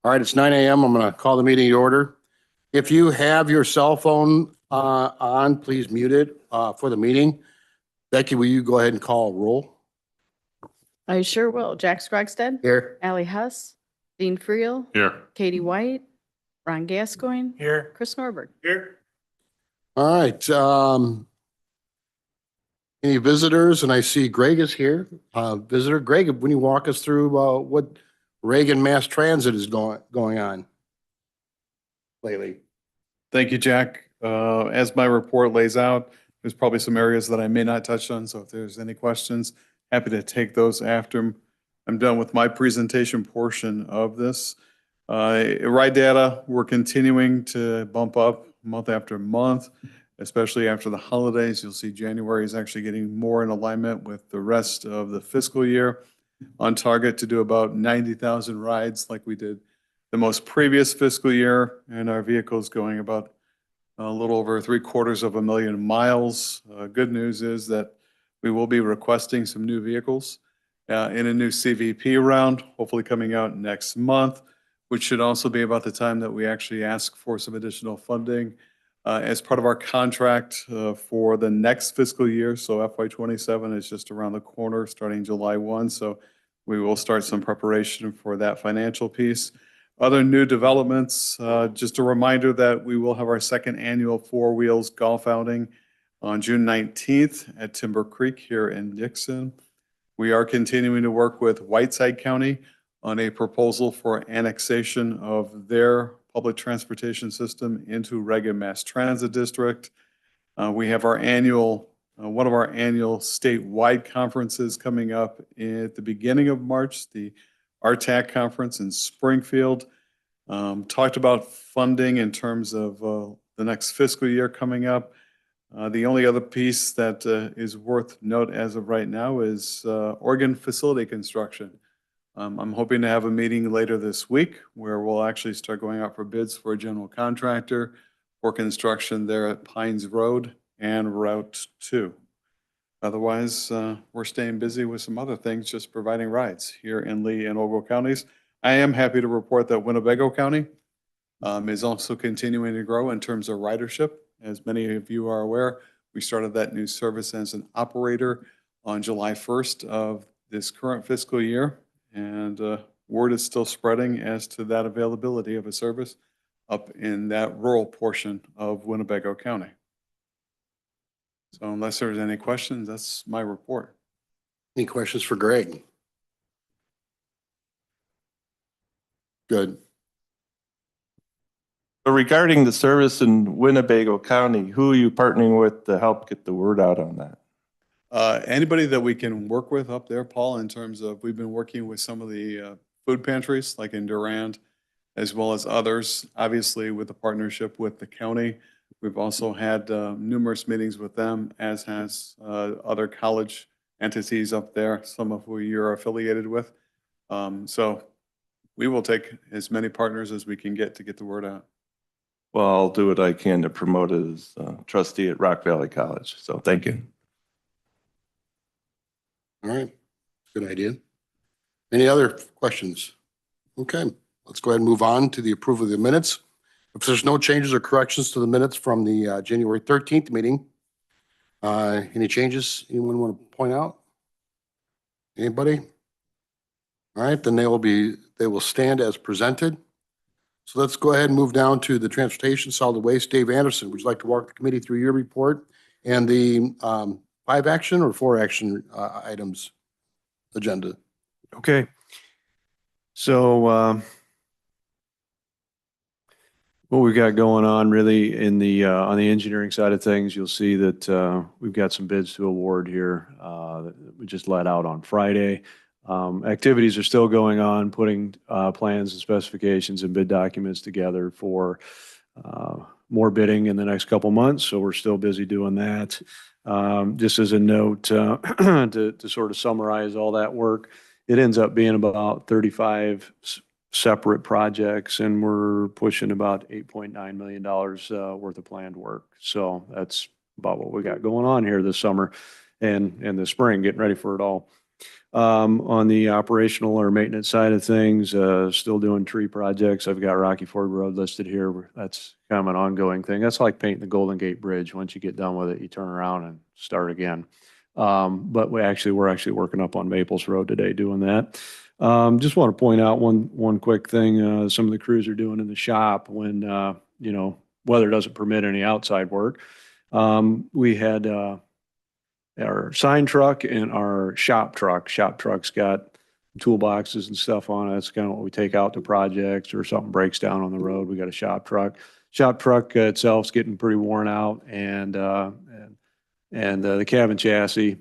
All right, it's 9 a.m. I'm going to call the meeting to order. If you have your cell phone on, please mute it for the meeting. Becky, will you go ahead and call roll? I sure will. Jack Scrogstead. Here. Allie Huss. Dean Friel. Here. Katie White. Ron Gascoigne. Here. Chris Norberg. Here. All right. Any visitors? And I see Greg is here. Visitor Greg, when you walk us through what Reagan Mass Transit is going on lately. Thank you, Jack. As my report lays out, there's probably some areas that I may not touch on. So if there's any questions, happy to take those after I'm done with my presentation portion of this. Ride data, we're continuing to bump up month after month, especially after the holidays. You'll see January is actually getting more in alignment with the rest of the fiscal year, on target to do about 90,000 rides like we did the most previous fiscal year, and our vehicles going about a little over 750,000 miles. Good news is that we will be requesting some new vehicles in a new CVP round, hopefully coming out next month, which should also be about the time that we actually ask for some additional funding as part of our contract for the next fiscal year. So FY27 is just around the corner, starting July 1. So we will start some preparation for that financial piece. Other new developments, just a reminder that we will have our second annual Four Wheels golf outing on June 19th at Timber Creek here in Dixon. We are continuing to work with Whiteside County on a proposal for annexation of their public transportation system into Reagan Mass Transit District. We have our annual, one of our annual statewide conferences coming up at the beginning of March, the RTAC conference in Springfield. Talked about funding in terms of the next fiscal year coming up. The only other piece that is worth note as of right now is Oregon facility construction. I'm hoping to have a meeting later this week where we'll actually start going out for bids for a general contractor for construction there at Pines Road and Route 2. Otherwise, we're staying busy with some other things, just providing rides here in Lee and Ogle counties. I am happy to report that Winnebago County is also continuing to grow in terms of ridership. As many of you are aware, we started that new service as an operator on July 1st of this current fiscal year. And word is still spreading as to that availability of a service up in that rural portion of Winnebago County. So unless there's any questions, that's my report. Any questions for Greg? Good. So regarding the service in Winnebago County, who are you partnering with to help get the word out on that? Anybody that we can work with up there, Paul, in terms of we've been working with some of the food pantries like in Durand, as well as others, obviously with the partnership with the county. We've also had numerous meetings with them, as has other college entities up there, some of who you're affiliated with. So we will take as many partners as we can get to get the word out. Well, I'll do what I can to promote it as trustee at Rock Valley College. So thank you. All right. Good idea. Any other questions? Okay. Let's go ahead and move on to the approval of the minutes. If there's no changes or corrections to the minutes from the January 13th meeting, any changes anyone want to point out? Anybody? All right, then they will stand as presented. So let's go ahead and move down to the Transportation Solid Waste. Dave Anderson, would you like to walk the committee through your report and the 5 action or 4 action items agenda? Okay. So what we've got going on really in the on the engineering side of things, you'll see that we've got some bids to award here that we just let out on Friday. Activities are still going on, putting plans and specifications and bid documents together for more bidding in the next couple months. So we're still busy doing that. Just as a note, to sort of summarize all that work, it ends up being about 35 separate projects, and we're pushing about $8.9 million worth of planned work. So that's about what we got going on here this summer and in the spring, getting ready for it all. On the operational or maintenance side of things, still doing tree projects. I've got Rocky Ford Road listed here. That's kind of an ongoing thing. That's like painting the Golden Gate Bridge. Once you get done with it, you turn around and start again. But we're actually working up on Maples Road today doing that. Just want to point out one quick thing. Some of the crews are doing in the shop when, weather doesn't permit any outside work. We had, our sign truck and our shop truck. Shop truck's got toolboxes and stuff on it. That's kind of what we take out to projects or something breaks down on the road. We got a shop truck. Shop truck itself's getting pretty worn out, and the cabin chassis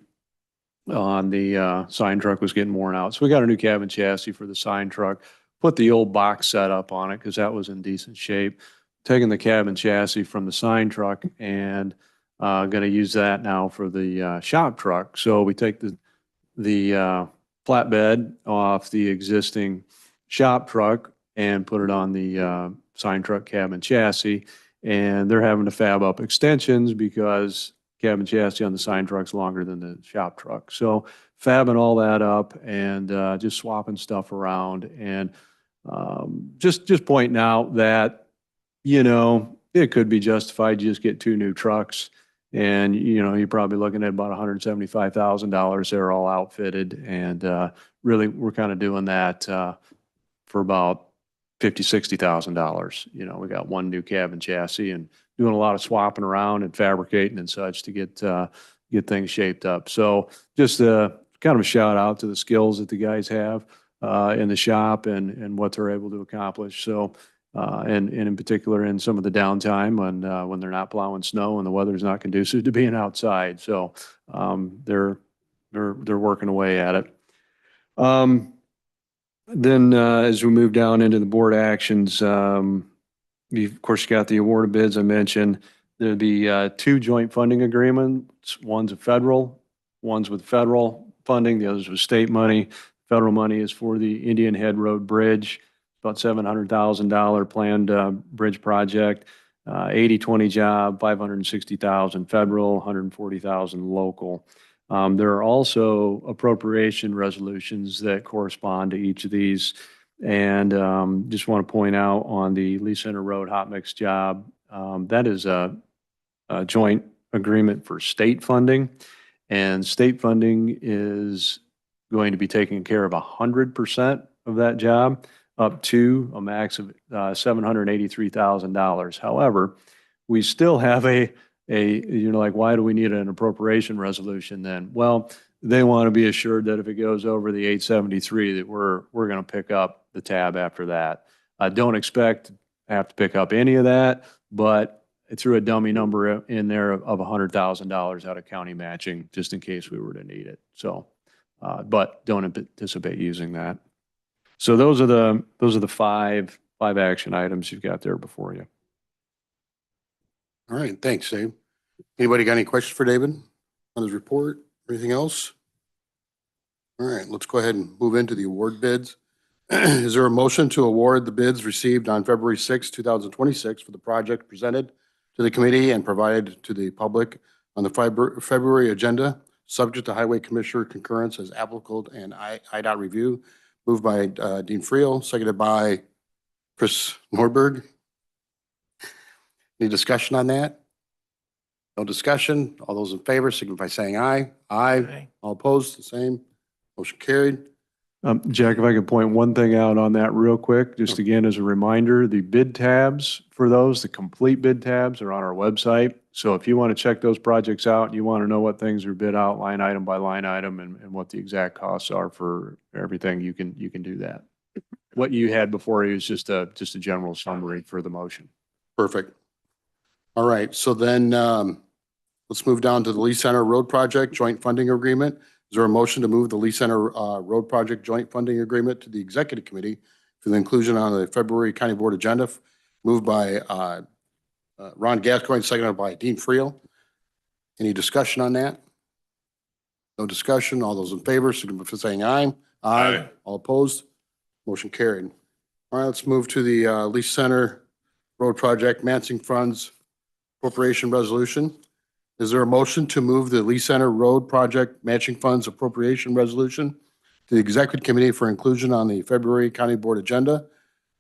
on the sign truck was getting worn out. So we got a new cabin chassis for the sign truck. Put the old box set up on it because that was in decent shape. Taking the cabin chassis from the sign truck and going to use that now for the shop truck. So we take the flatbed off the existing shop truck and put it on the sign truck cabin chassis. And they're having to fab up extensions because cabin chassis on the sign truck's longer than the shop truck. So fabbing all that up and just swapping stuff around and just pointing out that, it could be justified to just get 2 new trucks. And, you're probably looking at about $175,000. They're all outfitted. And really, we're kind of doing that for about $50,000, $60,000. We got 1 new cabin chassis and doing a lot of swapping around and fabricating and such to get things shaped up. So just kind of a shout out to the skills that the guys have in the shop and what they're able to accomplish. So, and in particular in some of the downtime when they're not plowing snow and the weather's not conducive to being outside. So they're working away at it. Then as we move down into the board actions, of course, you got the award of bids I mentioned. There'll be 2 joint funding agreements. One's one's with federal funding, the other's with state money. Federal money is for the Indian Head Road Bridge, about $700,000 planned bridge project, 80/20 job, $560,000 federal, $140,000 local. There are also appropriation resolutions that correspond to each of these. And just want to point out on the Lee Center Road hot mix job, that is a joint agreement for state funding. And state funding is going to be taking care of 100% of that job up to a max of $783,000. However, we still have why do we need an appropriation resolution then? Well, they want to be assured that if it goes over the 873, that we're going to pick up the tab after that. I don't expect to have to pick up any of that, but I threw a dummy number in there of $100,000 out of county matching just in case we were to need it. So, but don't anticipate using that. So those are the five action items you've got there before you. All right, thanks, Dave. Anybody got any questions for David on his report? Anything else? All right, let's go ahead and move into the award bids. Is there a motion to award the bids received on February 6, 2026 for the project presented to the committee and provided to the public on the February agenda, subject to Highway Commissioner concurrence as applicable and IDOT review? Moved by Dean Friel, seconded by Chris Nordberg. Any discussion on that? No discussion. All those in favor signify by saying aye. Aye. All opposed, the same. Motion carried. Jack, if I could point one thing out on that real quick, just again as a reminder, the bid tabs for those, the complete bid tabs are on our website. So if you want to check those projects out, and you want to know what things are bid out line item by line item and what the exact costs are for everything, you can do that. What you had before you is just a general summary for the motion. Perfect. All right, so then let's move down to the Lee Center Road Project Joint Funding Agreement. Is there a motion to move the Lee Center Road Project Joint Funding Agreement to the Executive Committee for the inclusion on the February County Board agenda? Moved by Ron Gascoigne, seconded by Dean Friel. Any discussion on that? No discussion. All those in favor, signify by saying aye. Aye. All opposed? Motion carried. All right, let's move to the Lee Center Road Project Mansing Funds Corporation Resolution. Is there a motion to move the Lee Center Road Project Matching Funds Appropriation Resolution to the Executive Committee for inclusion on the February County Board agenda?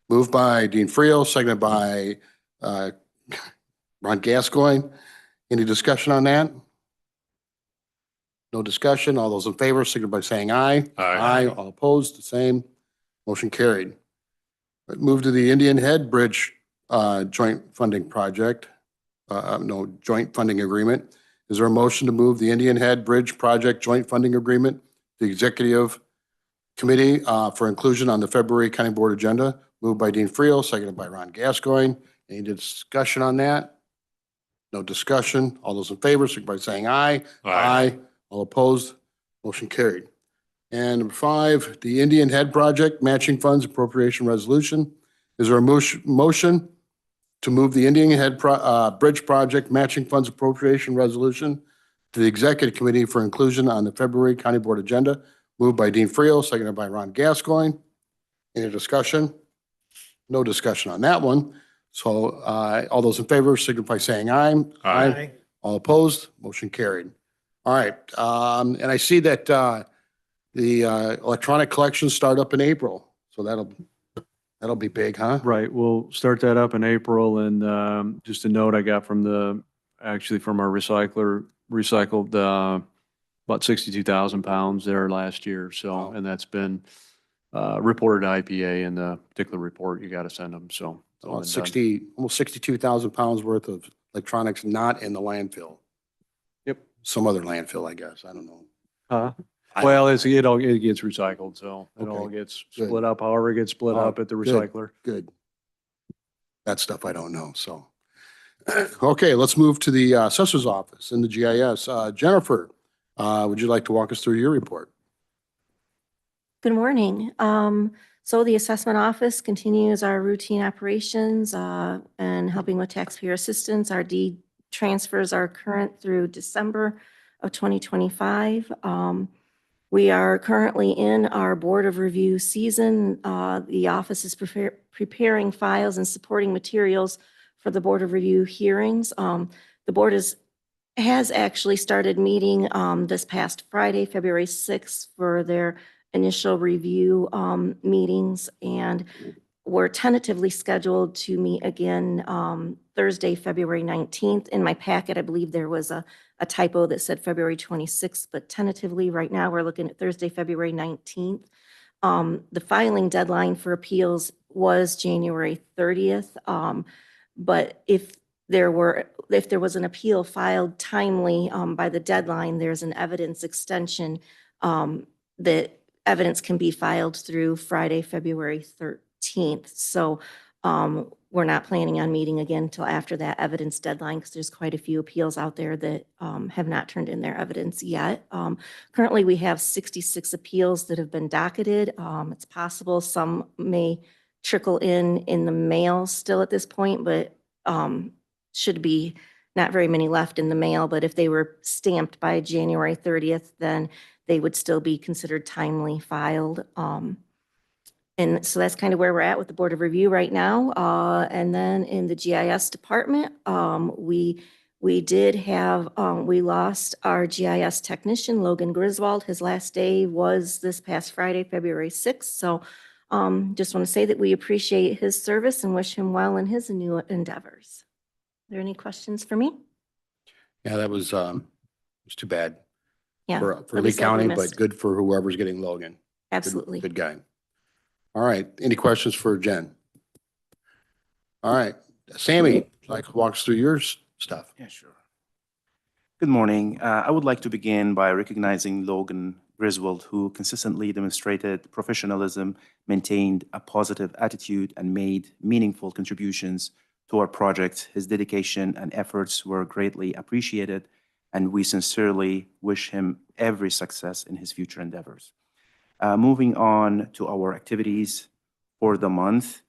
Moved by Dean Friel, seconded by Ron Gascoigne. Any discussion on that? No discussion. All those in favor, signify by saying aye. Aye. All opposed, the same. Motion carried. Move to the Indian Head Bridge joint funding project. Joint funding agreement. Is there a motion to move the Indian Head Bridge Project Joint Funding Agreement to the Executive Committee for inclusion on the February County Board agenda? Moved by Dean Friel, seconded by Ron Gascoigne. Any discussion on that? No discussion. All those in favor, signify by saying aye. Aye. All opposed, motion carried. And number 5, the Indian Head Project Matching Funds Appropriation Resolution. Is there a motion to move the Indian Head Bridge Project Matching Funds Appropriation Resolution to the Executive Committee for inclusion on the February County Board agenda? Moved by Dean Friel, seconded by Ron Gascoigne. Any discussion? No discussion on that one. So all those in favor signify by saying aye. Aye. All opposed, motion carried. All right, and I see that the electronic collections start up in April, so that'll be big, huh? Right, we'll start that up in April, and just a note I got from our recycler, recycled about 62,000 pounds there last year, so, Wow. and that's been reported to IPA in the particular report you got to send them, so. it's all About been done. almost 62,000 pounds worth of electronics not in the landfill. Yep. Some other landfill, I guess, I don't know. I- Well, it gets recycled, so it all Okay, gets good. split up, however it gets split Oh, up at the good. recycler. Good. That stuff I don't know, so. Okay, let's move to the assessor's office in the GIS. Jennifer, would you like to walk us through your report? Good morning. So the assessment office continues our routine operations and helping with taxpayer assistance. Our deed transfers are current through December of 2025. We are currently in our Board of Review season. The office is preparing files and supporting materials for the Board of Review hearings. The board has actually started meeting this past Friday, February 6th, for their initial review meetings, and we're tentatively scheduled to meet again Thursday, February 19th. In my packet, I believe there was a typo that said February 26th, but tentatively, right now, we're looking at Thursday, February 19th. The filing deadline for appeals was January 30th, but if there was an appeal filed timely by the deadline, there's an evidence extension that evidence can be filed through Friday, February 13th. So we're not planning on meeting again until after that evidence deadline, because there's quite a few appeals out there that have not turned in their evidence yet. Currently, we have 66 appeals that have been docketed. It's possible some may trickle in the mail still at this point, but should be not very many left in the mail. But if they were stamped by January 30th, then they would still be considered timely filed. And so that's kind of where we're at with the Board of Review right now. And then in the GIS department, we lost our GIS technician, Logan Griswold. His last day was this past Friday, February 6th. So just want to say that we appreciate his service and wish him well in his new endeavors. Are there any questions for me? Yeah, that was too bad Yeah. for he'll be Lee sadly County, missed. but good for whoever's getting Logan. Good- Absolutely. Good guy. All right, any questions for Jen? All right, Sammy, like walk us through your stuff. Yeah, sure. Good morning. I would like to begin by recognizing Logan Griswold, who consistently demonstrated professionalism, maintained a positive attitude, and made meaningful contributions to our project. His dedication and efforts were greatly appreciated, and we sincerely wish him every success in his future endeavors. Moving on to our activities for the month,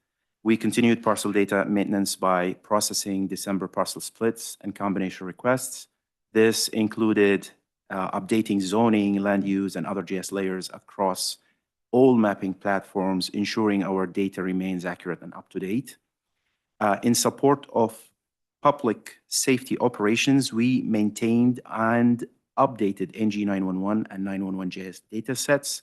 we continued parcel data maintenance by processing December parcel splits and combination requests. This included updating zoning, land use, and other GIS layers across all mapping platforms, ensuring our data remains accurate and up to date. In support of public safety operations, we maintained and updated NG 911 and 911JS data sets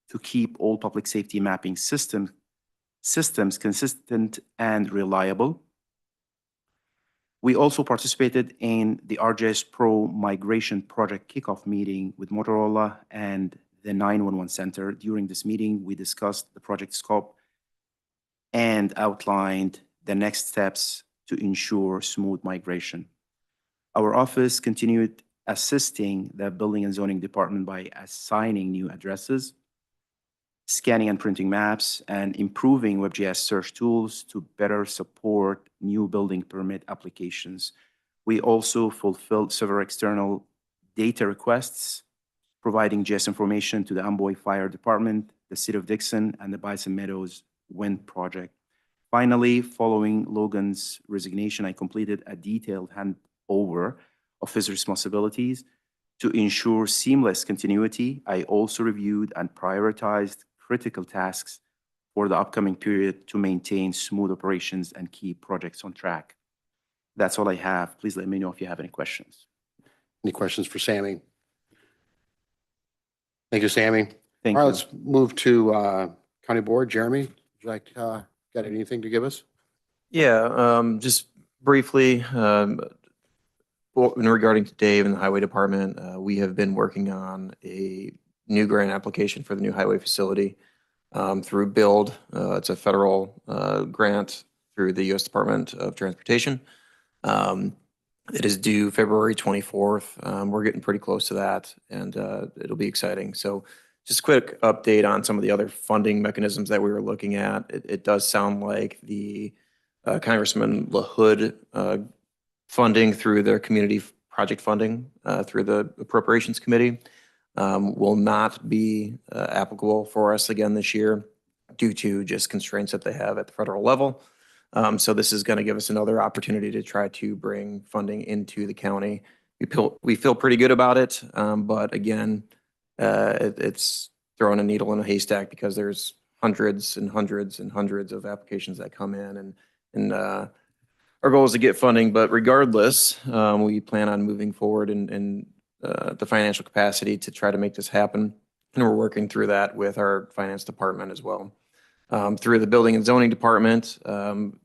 to keep all public safety mapping systems consistent and reliable. We also participated in the RJS Pro migration project kickoff meeting with Motorola and the 911 Center. During this meeting, we discussed the project scope and outlined the next steps to ensure smooth migration. Our office continued assisting the Building and Zoning Department by assigning new addresses, scanning and printing maps, and improving WebGIS search tools to better support new building permit applications. We also fulfilled several external data requests, providing GIS information to the Amboy Fire Department, the City of Dixon, and the Bison Meadows Wind Project. Finally, following Logan's resignation, I completed a detailed handover of his responsibilities. To ensure seamless continuity, I also reviewed and prioritized critical tasks for the upcoming period to maintain smooth operations and keep projects on track. That's all I have. Please let me know if you have any questions. Any questions for Sammy? Thank you, Sammy. Thank All right, you. let's move to County Board. Jeremy, would you like, got anything to give us? Yeah, just briefly, regarding to Dave and the Highway Department, we have been working on a new grant application for the new highway facility through BUILD. It's a federal grant through the U.S. Department of Transportation. It is due February 24th. We're getting pretty close to that, and it'll be exciting. So just a quick update on some of the other funding mechanisms that we were looking at. It does sound like the Congressman LaHood funding through their community project funding through the Appropriations Committee will not be applicable for us again this year due to just constraints that they have at the federal level. So this is going to give us another opportunity to try to bring funding into the county. We feel pretty good about it, but again, it's throwing a needle in a haystack because there's hundreds and hundreds and hundreds of applications that come in, and our goal is to get funding. But regardless, we plan on moving forward in the financial capacity to try to make this happen, and we're working through that with our finance department as well. Through the Building and Zoning Department,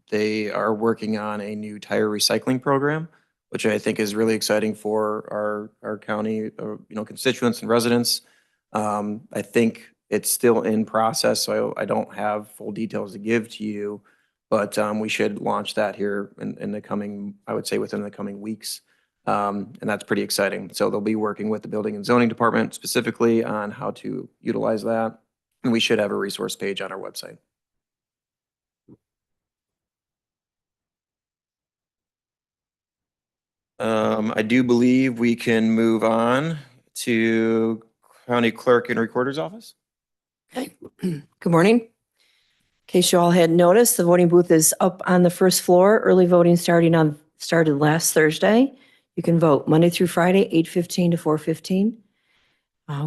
they are working on a new tire recycling program, which I think is really exciting for our county, constituents and residents. I think it's still in process, so I don't have full details to give to you, but we should launch that here in the coming, I would say within the coming weeks. And that's pretty exciting. So they'll be working with the Building and Zoning Department specifically on how to utilize that. And we should have a resource page on our website. I do believe we can move on to County Clerk and Recorder's Office. Okay. Good morning. In case you all had noticed, the voting booth is up on the first floor. Early voting started last Thursday. You can vote Monday through Friday, 8:15 to 4:15.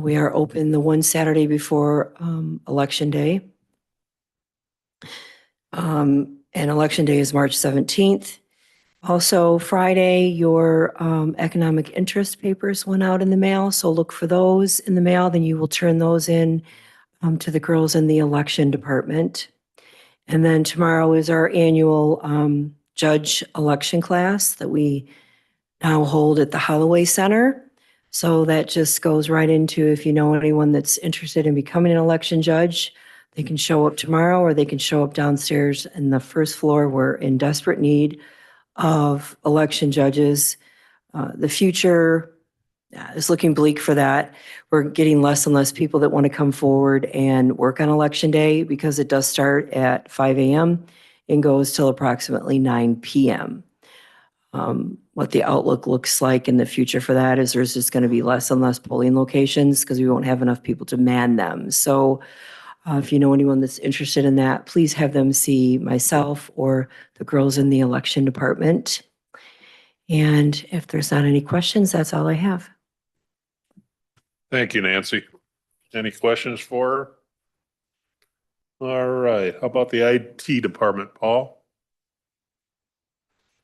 We are open the one Saturday before Election Day. And Election Day is March 17th. Also, Friday, your economic interest papers went out in the mail, so look for those in the mail. Then you will turn those in to the girls in the election department. And then tomorrow is our annual judge election class that we now hold at the Holloway Center. So that just goes right into, if you know anyone that's interested in becoming an election judge, they can show up tomorrow or they can show up downstairs in the first floor. We're in desperate need of election judges. The future is looking bleak for that. We're getting less and less people that want to come forward and work on Election Day because it does start at 5 a.m. and goes till approximately 9 p.m. What the outlook looks like in the future for that is there's just going to be less and less polling locations because we won't have enough people to man them. So if you know anyone that's interested in that, please have them see myself or the girls in the election department. And if there's not any questions, that's all I have. Thank you, Nancy. Any questions for her? All right. How about the IT department, Paul?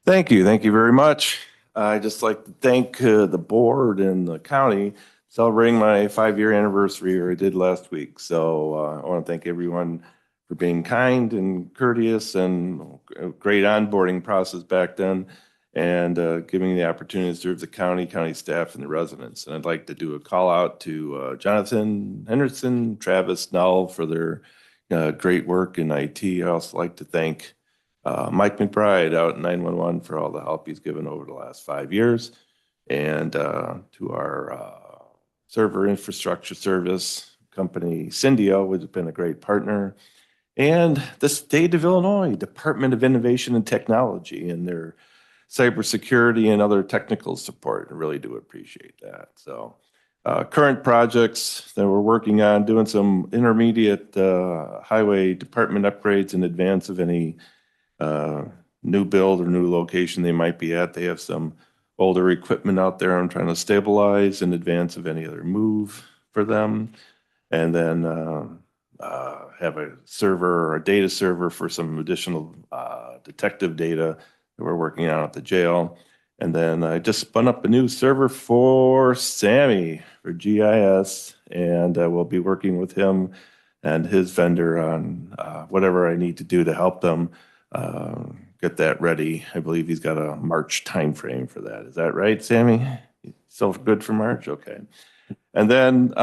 Thank you. Thank you very much. I'd just like to thank the board and the county celebrating my 5-year anniversary, or I did last week. So I want to thank everyone for being kind and courteous and a great onboarding process back then, and giving me the opportunity to serve the county staff, and the residents. And I'd like to do a call out to Jonathan Henderson, Travis Null for their great work in IT. I also like to thank Mike McBride out in 911 for all the help he's given over the last 5 years, and to our server infrastructure service company, Syndio, which has been a great partner, and the state of Illinois Department of Innovation and Technology and their cybersecurity and other technical support. I really do appreciate that. So current projects that we're working on, doing some intermediate highway department upgrades in advance of any new build or new location they might be at. They have some older equipment out there I'm trying to stabilize in advance of any other move for them. And then have a server or a data server for some additional detective data that we're working on at the jail. And then I just spun up a new server for Sammy for GIS, and we'll be working with him and his vendor on whatever I need to do to help them get that ready. I believe he's got a March timeframe for that. Is that right, Sammy? Still good for March? Okay. And then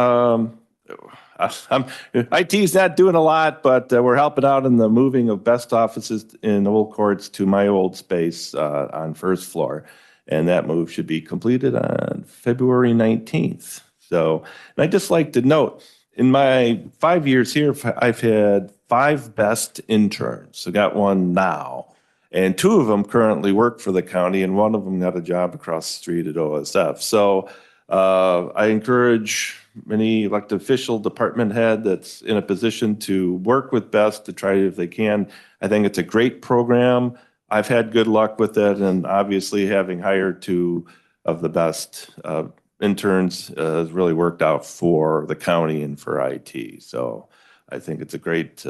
IT's not doing a lot, but we're helping out in the moving of best offices in Old Courts to my old space on first floor. And that move should be completed on February 19th. So, and I'd just like to note, in my 5 years here, I've had 5 best interns. I got one now, and 2 of them currently work for the county, and one of them got a job across the street at OSF. So I encourage any elected official, department head that's in a position to work with BEST to try if they can. I think it's a great program. I've had good luck with it, and obviously having hired 2 of the best interns has really worked out for the county and for IT. So I think it's a great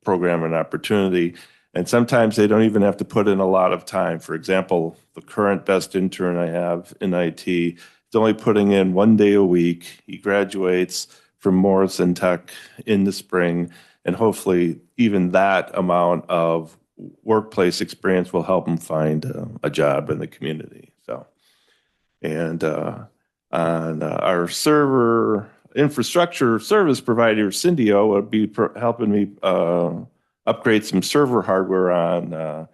program and opportunity. And sometimes they don't even have to put in a lot of time. For example, the current best intern I have in IT is only putting in 1 day a week. He graduates from Morrison Tech in the spring, and hopefully even that amount of workplace experience will help him find a job in the community. So, and on our server infrastructure service provider, Syndio, will be helping me upgrade some server hardware on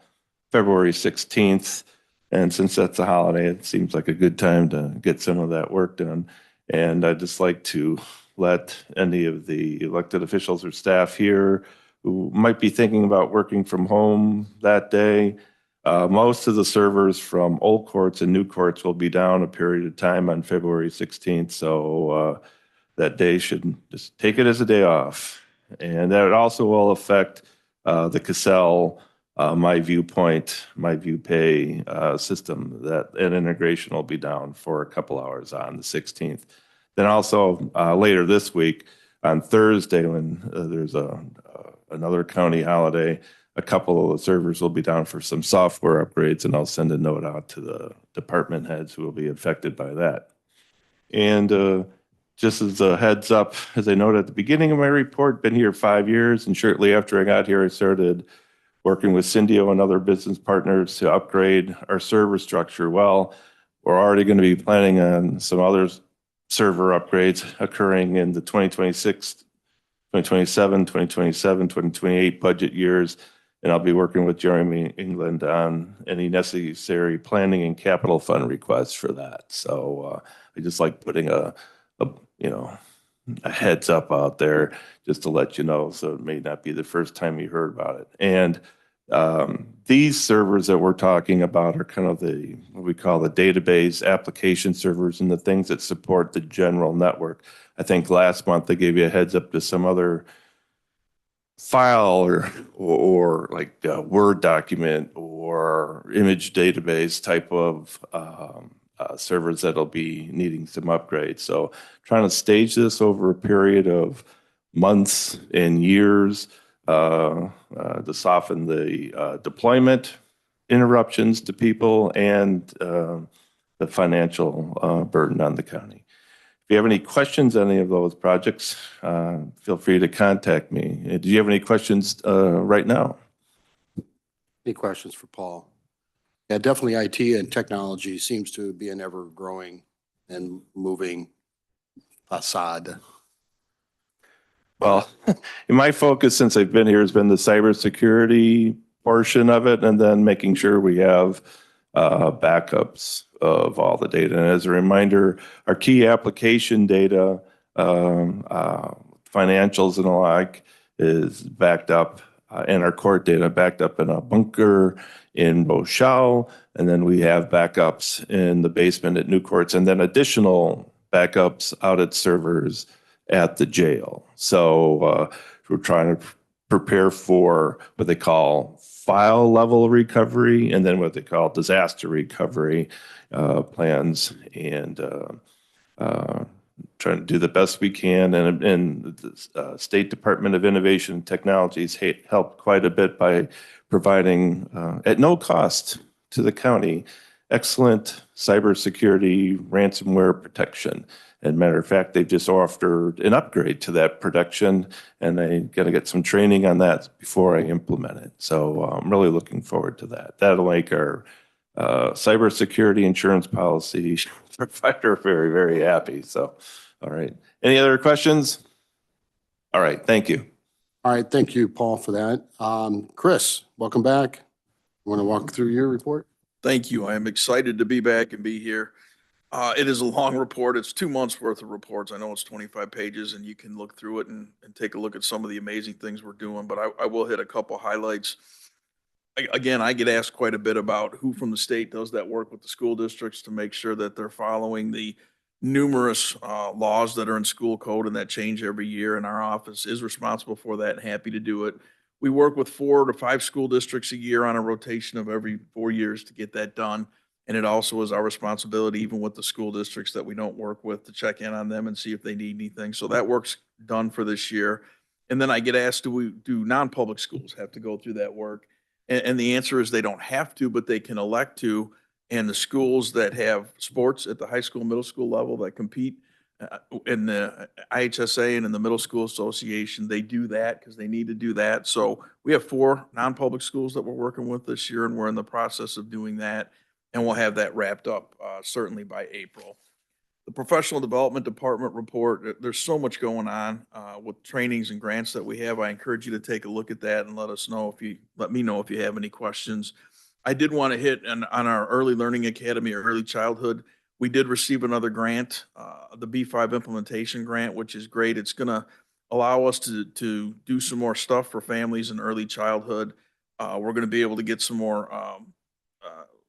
February 16th. And since that's a holiday, it seems like a good time to get some of that work done. And I'd just like to let any of the elected officials or staff here who might be thinking about working from home that day, most of the servers from Old Courts and New Courts will be down a period of time on February 16th. So that day should just take it as a day off. And that also will affect the Cassell My Viewpoint, My View Pay system. That integration will be down for a couple hours on the 16th. Then also later this week on Thursday, when there's another county holiday, a couple of the servers will be down for some software upgrades, and I'll send a note out to the department heads who will be affected by that. And just as a heads up, as I noted at the beginning of my report, been here 5 years, and shortly after I got here, I started working with Syndio and other business partners to upgrade our server structure. Well, we're already going to be planning on some other server upgrades occurring in the 2026, 2027, 2027, 2028 budget years. And I'll be working with Jeremy England on any necessary planning and capital fund requests for that. So I just like putting a heads up out there just to let you know, so it may not be the first time you heard about it. And these servers that we're talking about are kind of what we call the database application servers and the things that support the general network. I think last month they gave you a heads up to some other file or like a Word document or image database type of servers that'll be needing some upgrades. So trying to stage this over a period of months and years to soften the deployment interruptions to people and the financial burden on the county. If you have any questions on any of those projects, feel free to contact me. Do you have any questions right now? Any questions for Paul? Yeah, definitely IT and technology seems to be an ever-growing and moving facade. Well, my focus since I've been here has been the cybersecurity portion of it, and then making sure we have backups of all the data. And as a reminder, our key application data, financials and the like, is backed up, and our court data backed up in a bunker in Rochelle, and then we have backups in the basement at New Courts, and then additional backups out at servers at the jail. So we're trying to prepare for what they call file level recovery, and then what they call disaster recovery plans, and trying to do the best we can. And the State Department of Innovation and Technologies helped quite a bit by providing at no cost to the county excellent cybersecurity ransomware protection. And matter of fact, they've just offered an upgrade to that protection, and I got to get some training on that before I implement it. So I'm really looking forward to that. That'll make our cybersecurity insurance policy provider very, very happy. So, all right. Any other questions? All right. Thank you. All right, thank you, Paul, for that. Chris, welcome back. You want to walk through your report? Thank you. I am excited to be back and be here. It is a long report. It's 2 months worth of reports. I know it's 25 pages and you can look through it and take a look at some of the amazing things we're doing, but I will hit a couple highlights. Again, I get asked quite a bit about who from the state does that work with the school districts to make sure that they're following the numerous laws that are in school code and that change every year, and our office is responsible for that and happy to do it. We work with 4 to 5 school districts a year on a rotation of every 4 years to get that done. And it also is our responsibility, even with the school districts that we don't work with, to check in on them and see if they need anything. So that work's done for this year. And then I get asked, do non-public schools have to go through that work? And the answer is they don't have to, but they can elect to. And the schools that have sports at the high school, middle school level that compete in the IHSA and in the Middle School Association, they do that because they need to do that. So we have 4 non-public schools that we're working with this year, and we're in the process of doing that. And we'll have that wrapped up certainly by April. The professional development department report, there's so much going on with trainings and grants that we have. I encourage you to take a look at that and let me know if you have any questions. I did want to hit on our Early Learning Academy or Early Childhood. We did receive another grant, the B5 implementation grant, which is great. It's going to allow us to do some more stuff for families in early childhood. We're going to be able to get some more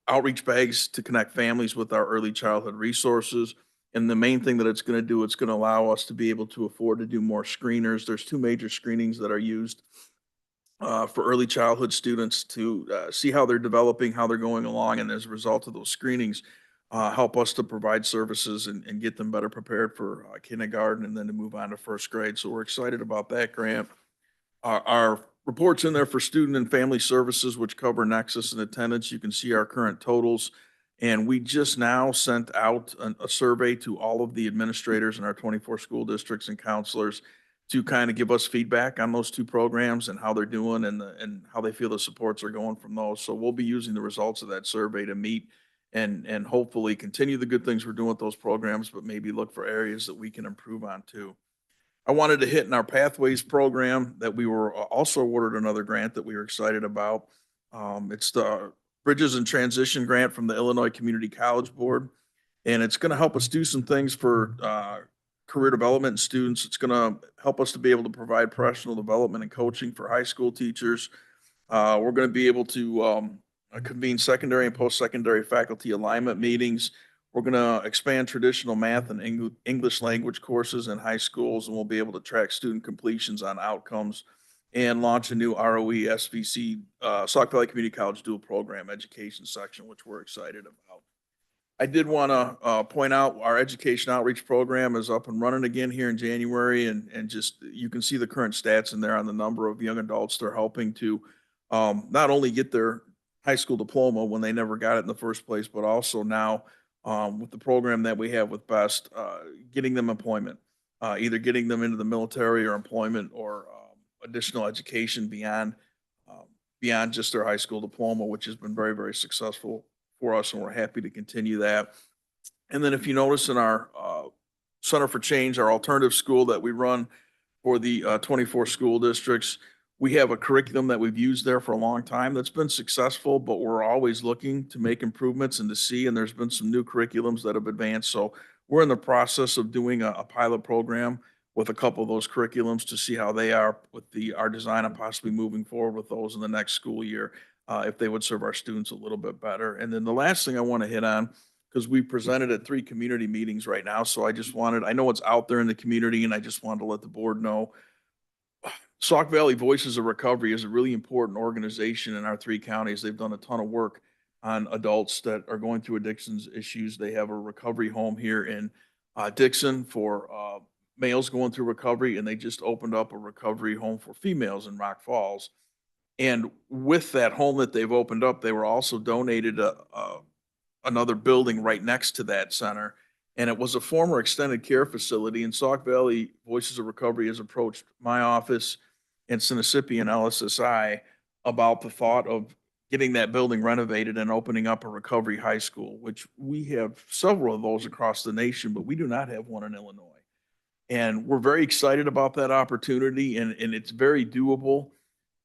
outreach bags to connect families with our early childhood resources. And the main thing that it's going to do, it's going to allow us to be able to afford to do more screeners. There's 2 major screenings that are used for early childhood students to see how they're developing, how they're going along. And as a result of those screenings, help us to provide services and get them better prepared for kindergarten and then to move on to 1st grade. So we're excited about that grant. Our reports in there for student and family services, which cover Nexus and attendance. You can see our current totals. And we just now sent out a survey to all of the administrators in our 24 school districts and counselors to kind of give us feedback on those 2 programs and how they're doing and how they feel the supports are going from those. So we'll be using the results of that survey to meet and hopefully continue the good things we're doing with those programs, but maybe look for areas that we can improve on too. I wanted to hit in our Pathways program that we were also awarded another grant that we were excited about. It's the Bridges and Transition Grant from the Illinois Community College Board. And it's going to help us do some things for career development in students. It's going to help us to be able to provide professional development and coaching for high school teachers. We're going to be able to convene secondary and post-secondary faculty alignment meetings. We're going to expand traditional math and English language courses in high schools, and we'll be able to track student completions on outcomes and launch a new ROE SVC, Sauk Valley Community College dual program education section, which we're excited about. I did want to point out our education outreach program is up and running again here in January, and just you can see the current stats in there on the number of young adults they're helping to not only get their high school diploma when they never got it in the first place, but also now with the program that we have with BEST, getting them employment, either getting them into the military or employment or additional education beyond just their high school diploma, which has been very, very successful for us, and we're happy to continue that. And then if you notice in our Center for Change, our alternative school that we run for the 24 school districts, we have a curriculum that we've used there for a long time that's been successful, but we're always looking to make improvements and to see, and there's been some new curriculums that have advanced. So we're in the process of doing a pilot program with a couple of those curriculums to see how they are with our design and possibly moving forward with those in the next school year, if they would serve our students a little bit better. And then the last thing I want to hit on, because we presented at 3 community meetings right now, so I know it's out there in the community, and I just wanted to let the board know. Sauk Valley Voices of Recovery is a really important organization in our 3 counties. They've done a ton of work on adults that are going through addictions issues. They have a recovery home here in Dixon for males going through recovery, and they just opened up a recovery home for females in Rock Falls. And with that home that they've opened up, they were also donated another building right next to that center. And it was a former extended care facility, and Sauk Valley Voices of Recovery has approached my office and Sinisippi and LSSI about the thought of getting that building renovated and opening up a recovery high school, which we have several of those across the nation, but we do not have one in Illinois. And we're very excited about that opportunity, and it's very doable.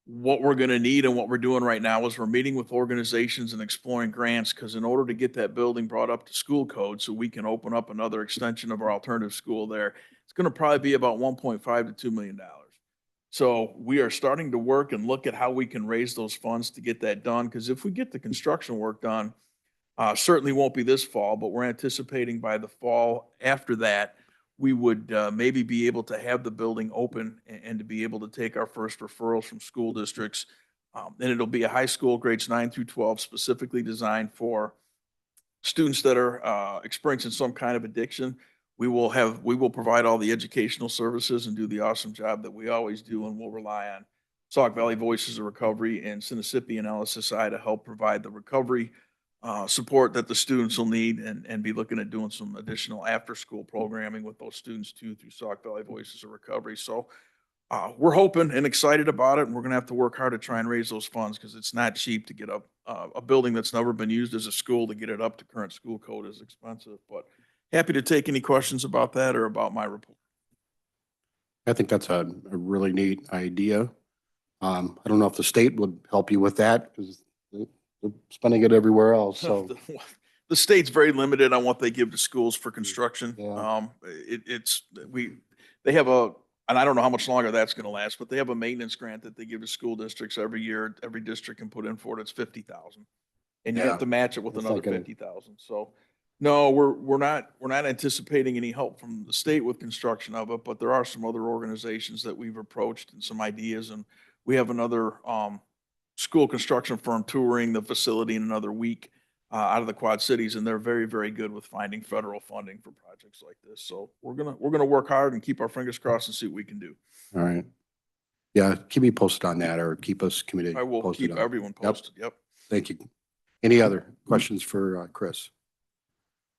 What we're going to need and what we're doing right now is we're meeting with organizations and exploring grants, because in order to get that building brought up to school code so we can open up another extension of our alternative school there, it's going to probably be about $1.5 to $2 million. So we are starting to work and look at how we can raise those funds to get that done, because if we get the construction work done, certainly won't be this fall, but we're anticipating by the fall after that, we would maybe be able to have the building open and to be able to take our first referrals from school districts. And it'll be a high school, grades 9 through 12, specifically designed for students that are experiencing some kind of addiction. We will provide all the educational services and do the awesome job that we always do, and we'll rely on Sauk Valley Voices of Recovery and Sinisippi and LSSI to help provide the recovery support that the students will need, and be looking at doing some additional after-school programming with those students too through Sauk Valley Voices of Recovery. So we're hoping and excited about it, and we're going to have to work hard to try and raise those funds, because it's not cheap to get up a building that's never been used as a school. To get it up to current school code is expensive, but happy to take any questions about that or about my report. I think that's a really neat idea. I don't know if the state would help you with that, because they're spending it everywhere else, so. The state's very limited on what they give to schools for construction. Yeah. They have and I don't know how much longer that's going to last, but they have a maintenance grant that they give to school districts every year. Every district can put in for it. It's $50,000, and you Yeah. have to match it with It's another not gonna- $50,000. So no, we're not anticipating any help from the state with construction of it, but there are some other organizations that we've approached and some ideas, and we have another school construction firm touring the facility in another week out of the Quad Cities, and they're very, very good with finding federal funding for projects like this. So we're gonna work hard and keep our fingers crossed and see what we can do. All right. Yeah, keep me posted on that, or keep us committed. I will posted keep on it. everyone posted. Yep. Thank you. Any other questions for Chris?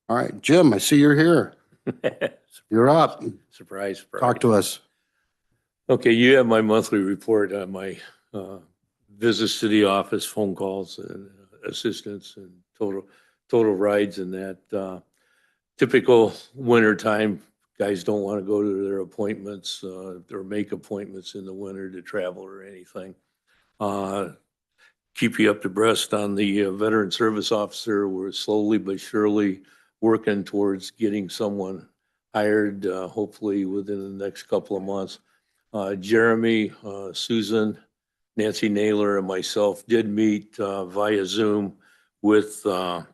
All right, Jim, I see you're here. You're up. Surprise. Talk to us. Okay, you have my monthly report on my visits to the office, phone calls and assistance and total rides and that. Typical winter time, guys don't want to go to their appointments or make appointments in the winter to travel or anything. Keep you up to breast on the veteran service officer. We're slowly but surely working towards getting someone hired, hopefully within the next couple of months. Jeremy, Susan, Nancy Naylor, and myself did meet via Zoom with the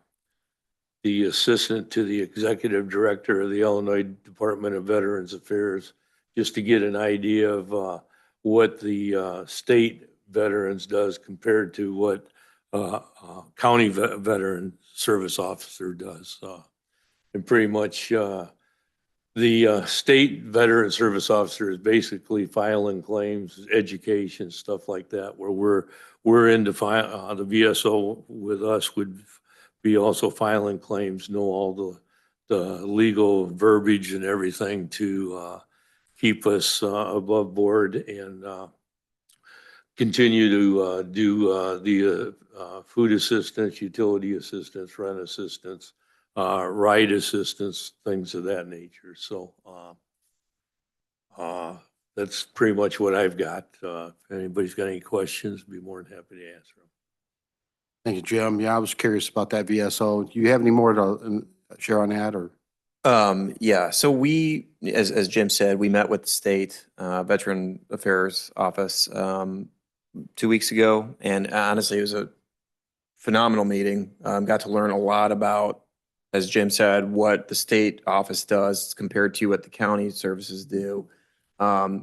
assistant to the executive director of the Illinois Department of Veterans Affairs, just to get an idea of what the state veterans does compared to what county veteran service officer does. And pretty much the state veteran service officer is basically filing claims, education, stuff like that, where we're into the VSO with us would be also filing claims, know all the legal verbiage and everything to keep us above board and continue to do the food assistance, utility assistance, rent assistance, ride assistance, things of that nature. So that's pretty much what I've got. If anybody's got any questions, be more than happy to answer them. Thank you, Jim. Yeah, I was curious about that VSO. Do you have any more to share on that, or? Yeah, so we, as Jim said, we met with the state Veteran Affairs Office 2 weeks ago, and honestly, it was a phenomenal meeting. Got to learn a lot about, as Jim said, what the state office does compared to what the county services do,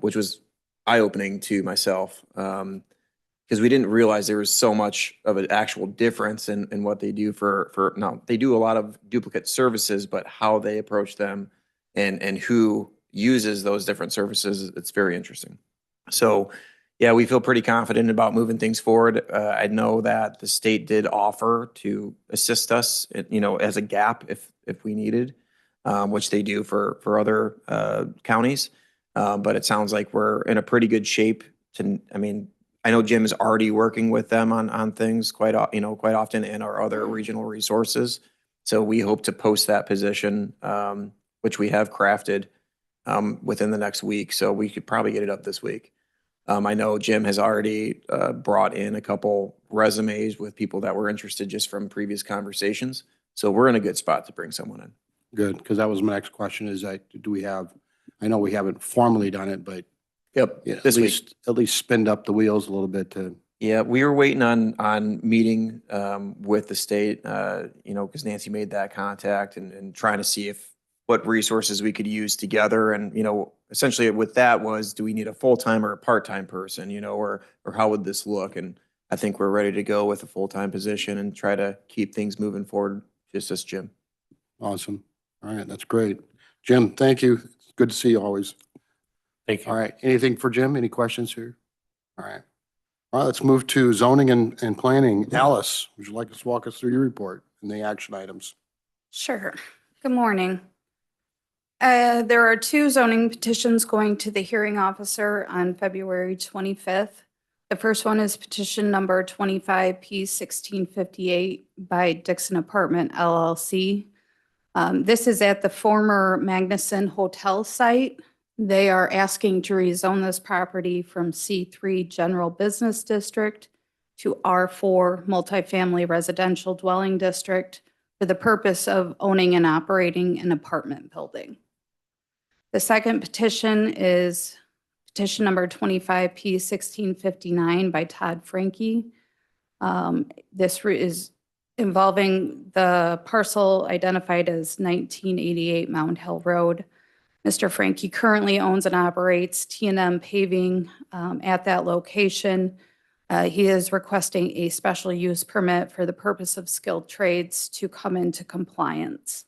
which was eye-opening to myself. Because we didn't realize there was so much of an actual difference in what they do no, they do a lot of duplicate services, but how they approach them and who uses those different services, it's very interesting. So yeah, we feel pretty confident about moving things forward. I know that the state did offer to assist us, as a gap if we needed, which they do for other counties. But it sounds like we're in a pretty good shape I know Jim is already working with them on things quite often and our other regional resources. So we hope to post that position, which we have crafted within the next week. So we could probably get it up this week. I know Jim has already brought in a couple resumes with people that were interested just from previous conversations. So we're in a good spot to bring someone in. Good, because that was my next question is do we have, I know we haven't formally done it, but Yep, yeah, this week. at least spin up the wheels a little bit to. Yeah, we were waiting on meeting with the state, because Nancy made that contact and trying to see what resources we could use together. And, essentially with that was, do we need a full-time or a part-time person, or how would this look? And I think we're ready to go with a full-time position and try to keep things moving forward, just as Jim. Awesome. All right, that's great. Jim, thank you. It's good to see you always. Thank you. All right, anything for Jim? Any questions here? All right. All right, let's move to zoning and planning. Alice, would you like to walk us through your report and the action items? Sure. Good morning. There are 2 zoning petitions going to the hearing officer on February 25th. The first one is petition number 25P1658 by Dixon Apartment LLC. This is at the former Magnuson Hotel site. They are asking to rezone this property from C3 General Business District to R4 Multifamily Residential Dwelling District for the purpose of owning and operating an apartment building. The second petition is petition number 25P1659 by Todd Frankie. This is involving the parcel identified as 1988 Mound Hill Road. Mr. Frankie currently owns and operates T&M Paving at that location. He is requesting a special use permit for the purpose of skilled trades to come into compliance.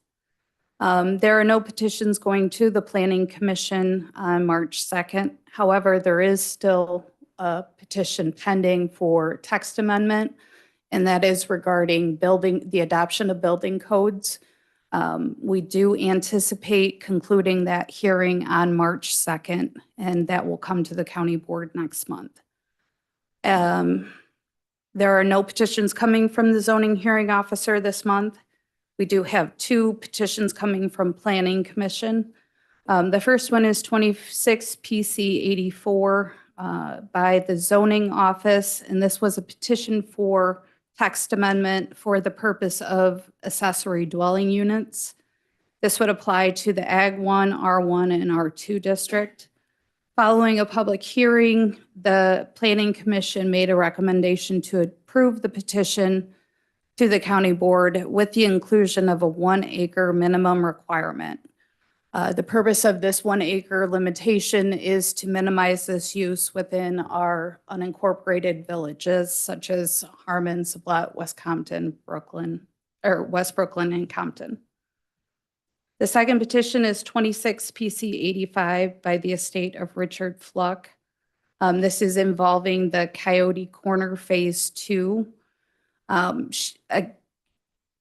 There are no petitions going to the Planning Commission on March 2nd. However, there is still a petition pending for text amendment, and that is regarding the adoption of building codes. We do anticipate concluding that hearing on March 2nd, and that will come to the county board next month. There are no petitions coming from the zoning hearing officer this month. We do have 2 petitions coming from Planning Commission. The first one is 26 PC 84 by the zoning office, and this was a petition for text amendment for the purpose of accessory dwelling units. This would apply to the Ag 1, R1, and R2 district. Following a public hearing, the Planning Commission made a recommendation to approve the petition to the county board with the inclusion of a 1 acre minimum requirement. The purpose of this 1 acre limitation is to minimize this use within our unincorporated villages such as Harmon, Sublette, West Compton, West Brooklyn, and Compton. The second petition is 26 PC 85 by the estate of Richard Fluck. This is involving the Coyote Corner Phase 2.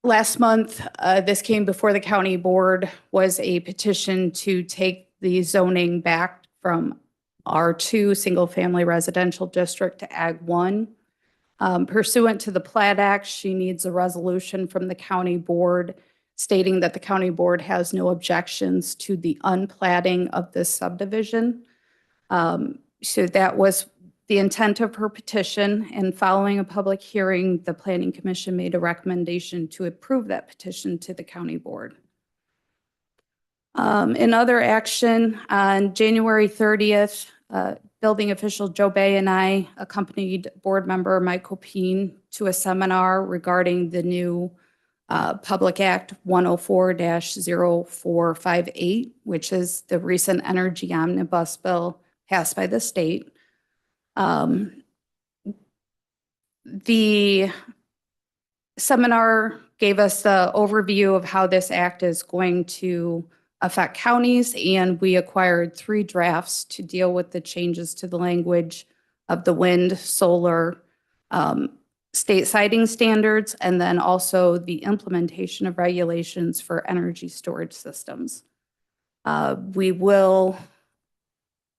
Last month, this came before the county board, was a petition to take the zoning back from R2 Single Family Residential District to Ag 1. Pursuant to the Plat Act, she needs a resolution from the county board stating that the county board has no objections to the unplatting of this subdivision. So that was the intent of her petition, and following a public hearing, the Planning Commission made a recommendation to approve that petition to the county board. In other action, on January 30th, building official Joe Bay and I accompanied board member Michael Peen to a seminar regarding the new Public Act 104-0458, which is the recent energy omnibus bill passed by the state. The seminar gave us the overview of how this act is going to affect counties, and we acquired 3 drafts to deal with the changes to the language of the wind, solar, state siting standards, and then also the implementation of regulations for energy storage systems.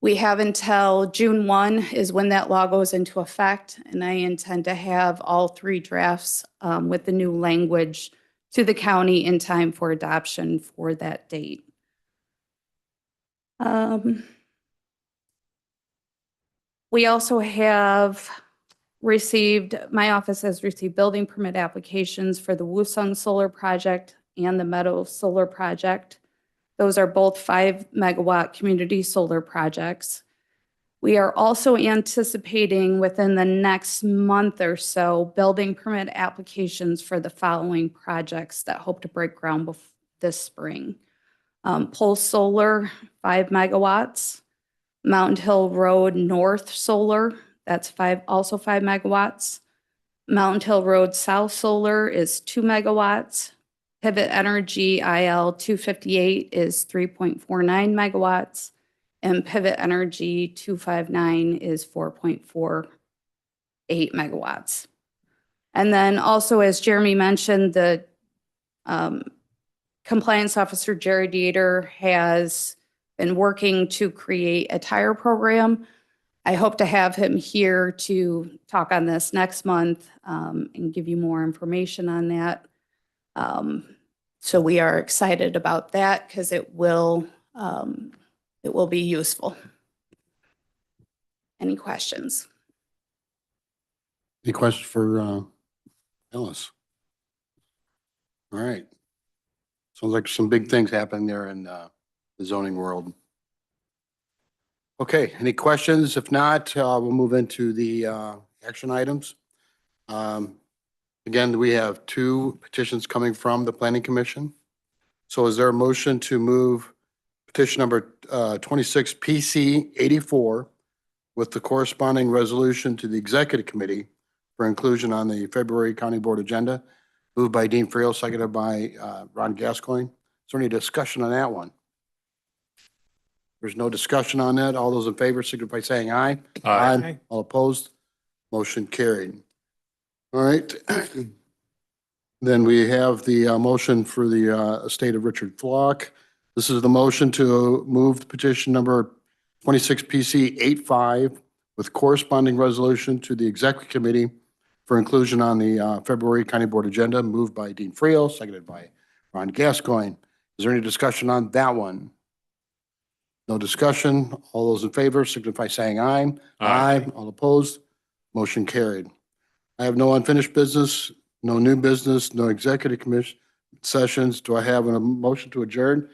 We have until June 1 is when that law goes into effect, and I intend to have all 3 drafts with the new language to the county in time for adoption for that date. We also have received, my office has received building permit applications for the Woosung Solar Project and the Meadow Solar Project. Those are both 5-megawatt community solar projects. We are also anticipating within the next month or so building permit applications for the following projects that hope to break ground this spring. Pulse Solar, 5 megawatts. Mountain Hill Road North Solar, that's also 5 megawatts. Mountain Hill Road South Solar is 2 megawatts. Pivot Energy IL 258 is 3.49 megawatts. And Pivot Energy 259 is 4.48 megawatts. And then also, as Jeremy mentioned, the compliance officer, Jerry Dieter, has been working to create a tire program. I hope to have him here to talk on this next month and give you more information on that. So we are excited about that because it will be useful. Any questions? Any questions for Ellis? All right. Sounds like some big things happening there in the zoning world. Okay, any questions? If not, we'll move into the action items. Again, we have 2 petitions coming from the Planning Commission. So is there a motion to move petition number 26 PC 84 with the corresponding resolution to the Executive Committee for inclusion on the February County Board agenda? Moved by Dean Friel, seconded by Ron Gascoigne. Is there any discussion on that one? There's no discussion on that. All those in favor signify by saying aye. Aye. All opposed? Motion carried. All right. Then we have the motion for the estate of Richard Flock. This is the motion to move the petition number 26 PC 85 with corresponding resolution to the Executive Committee for inclusion on the February County Board agenda, moved by Dean Friel, seconded by Ron Gascoigne. Is there any discussion on that one? No discussion. All those in favor signify by saying aye. Aye. All opposed? Motion carried. I have no unfinished business, no new business, no executive commission sessions. Do I have a motion to adjourn?